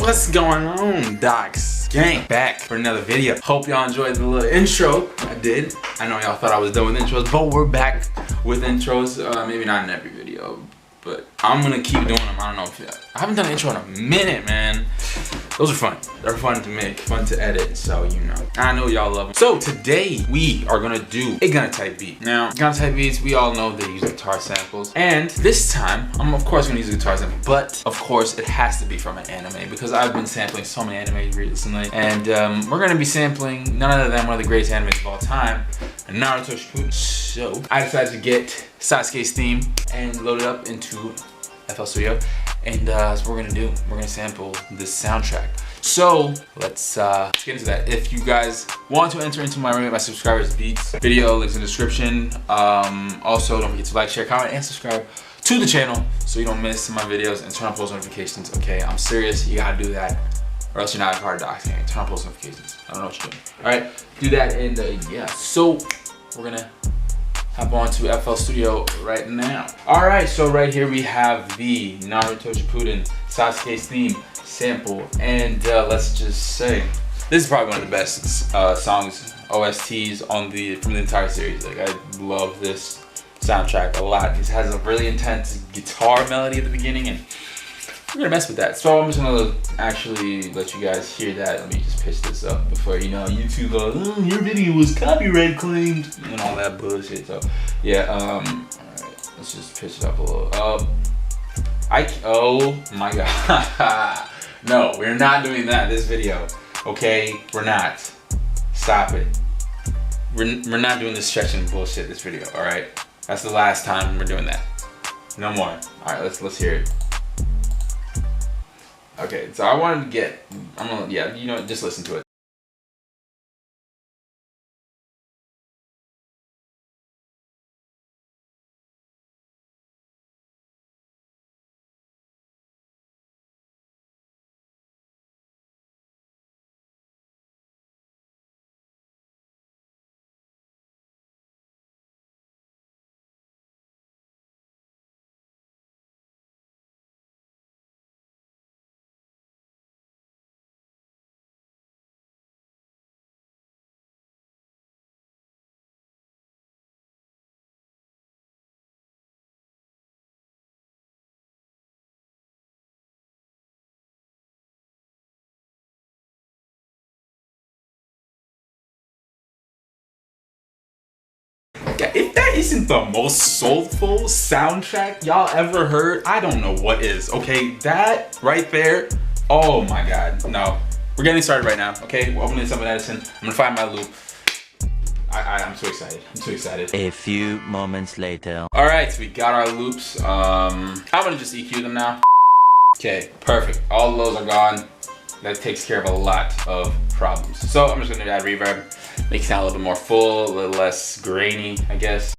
What's going on, docs? Gang, back for another video. Hope y'all enjoyed the little intro. I did. I know y'all thought I was done with intros, but we're back with intros. Maybe not in every video, but I'm gonna keep doing them. I don't know if I haven't done an intro in a minute, man. Those are fun. They're fun to make, fun to edit, so you know. I know y'all love them. So today we are gonna do a Gunna type beat. Now, Gunna type beats, we all know they use guitar samples. And this time, I'm of course gonna use a guitar sample, but of course it has to be from an anime because I've been sampling so many anime recently. And we're gonna be sampling none other than one of the greatest animes of all time, Naruto Shippuden. So I decided to get Sasuke's theme and load it up into FL Studio. And that's what we're gonna do. We're gonna sample this soundtrack. So let's get into that. If you guys want to enter into my subscribers beats video, links in the description. Also, don't forget to like, share, comment, and subscribe to the channel so you don't miss my videos and turn on post notifications. Okay, I'm serious. You gotta do that, or else you're not a part of Docs Gang. Turn on post notifications. I don't know what you're doing. All right, do that, and yeah. So we're gonna hop on to FL Studio right now. All right, so right here we have the Naruto Shippuden Sasuke's theme sample, and let's just say this is probably one of the best songs, OSTs from the entire series. Like, I love this soundtrack a lot. It has a really intense guitar melody at the beginning, and we're gonna mess with that. So I'm just gonna actually let you guys hear that. Let me just pitch this up before, you know, YouTube goes, oh, your video was copyright claimed and all that bullshit. So yeah, all right, let's just pitch it up a little. Oh my god. No, we're not doing that this video. Okay, we're not. Stop it. We're not doing this stretching bullshit this video. All right, that's the last time we're doing that. No more. All right, let's hear it. Okay, so I wanted to get, yeah, you know, just listen to it. Yeah, if that isn't the most soulful soundtrack y'all ever heard, I don't know what is, okay? That right there, oh my god, no. We're getting started right now, okay? We're opening some of Edison. I'm gonna find my loop. I'm so excited, I'm so excited. A few moments later. All right, so we got our loops. I'm gonna just EQ them now. Okay, perfect, all of those are gone. That takes care of a lot of problems. So I'm just gonna add reverb. Make it sound a little bit more full, a little less grainy, I guess.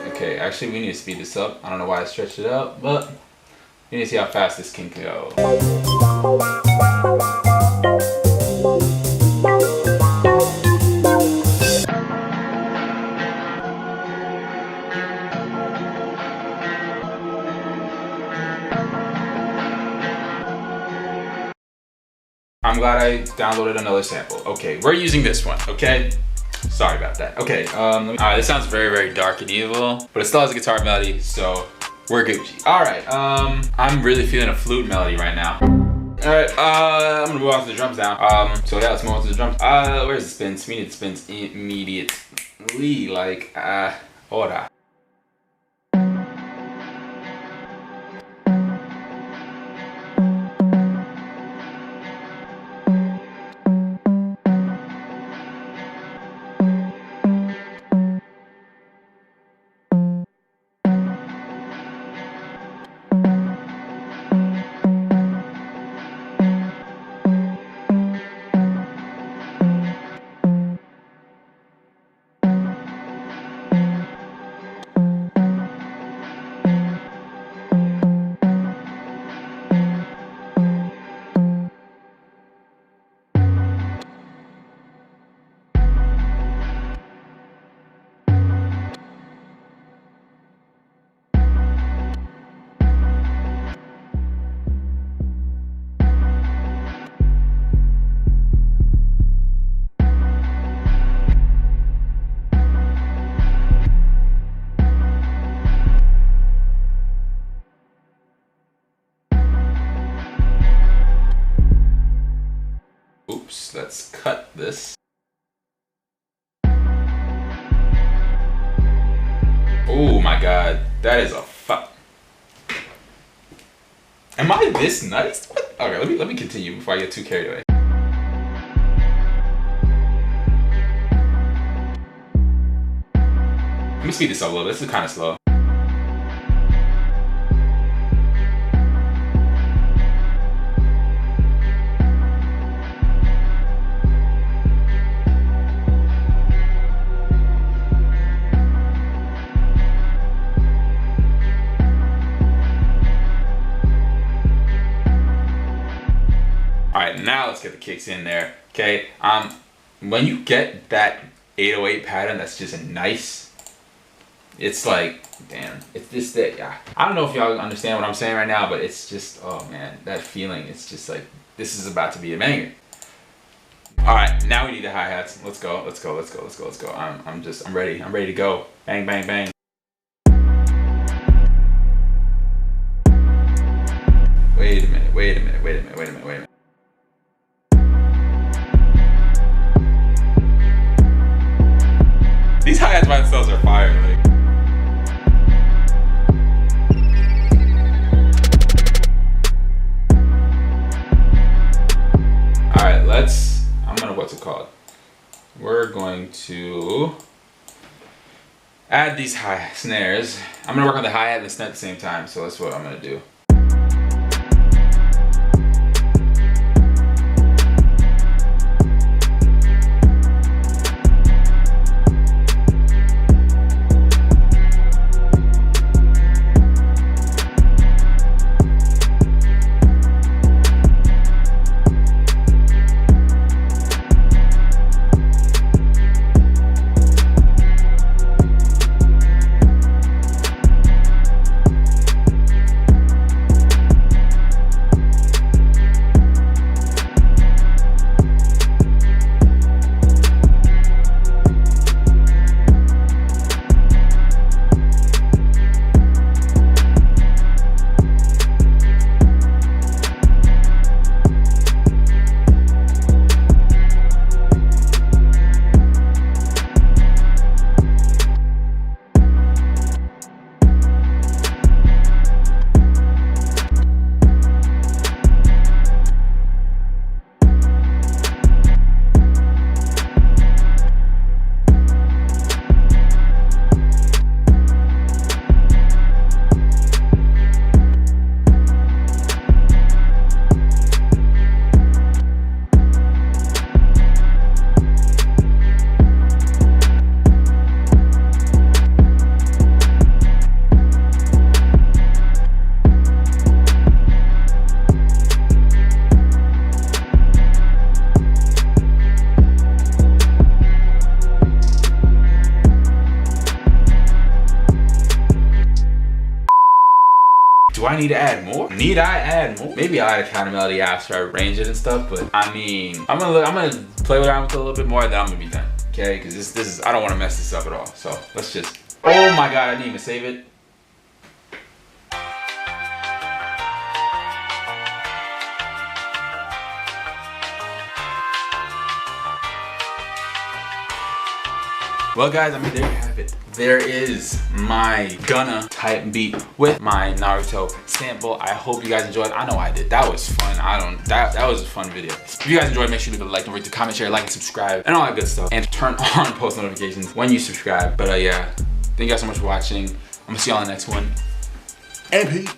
Okay, actually we need to speed this up. I don't know why I stretched it out, but we need to see how fast this can go. I'm glad I downloaded another sample. Okay, we're using this one, okay? Sorry about that. Okay, alright, this sounds very, very dark and evil, but it still has a guitar melody, so we're Gucci. Alright, I'm really feeling a flute melody right now. Alright, I'm gonna move on to the drums now. So yeah, let's move on to the drums. Where's the spins? We need spins immediately, like, ahora. let's cut this. Oh my god, that is a fuck. Am I this nice? What? Okay, let me continue before I get too carried away. Let me speed this up a little bit. This is kind of slow. Alright, now let's get the kicks in there. Okay, when you get that 808 pattern that's just nice, it's like, damn, it's just that, yeah. I don't know if y'all understand what I'm saying right now, but it's just, oh man, that feeling, it's just like, this is about to be a banger. Alright, now we need the hi-hats. Let's go, let's go, let's go, let's go, let's go. I'm ready to go. Bang, bang, bang. Wait a minute, wait a minute, wait a minute, wait a minute, wait a minute. These hi-hats by themselves are fire, like. Alright, what's it called? We're going to add these high snares. I'm gonna work on the hi-hat and the snare at the same time, so that's what I'm gonna do. Do I need to add more? Need I add more? Maybe I'll add a counter melody after I arrange it and stuff, but I mean, I'm gonna play around with it a little bit more, then I'm gonna be done. Okay, because this is, I don't want to mess this up at all. So let's just, oh my god, I didn't even save it. Well guys, I mean, there you have it. There is my Gunna type beat with my Naruto sample. I hope you guys enjoyed. I know I did. That was fun. That was a fun video. If you guys enjoyed, make sure to leave a like, don't forget to comment, share, like, and subscribe, and all that good stuff. And turn on post notifications when you subscribe. But yeah, thank you guys so much for watching. I'm gonna see y'all in the next one. And peace.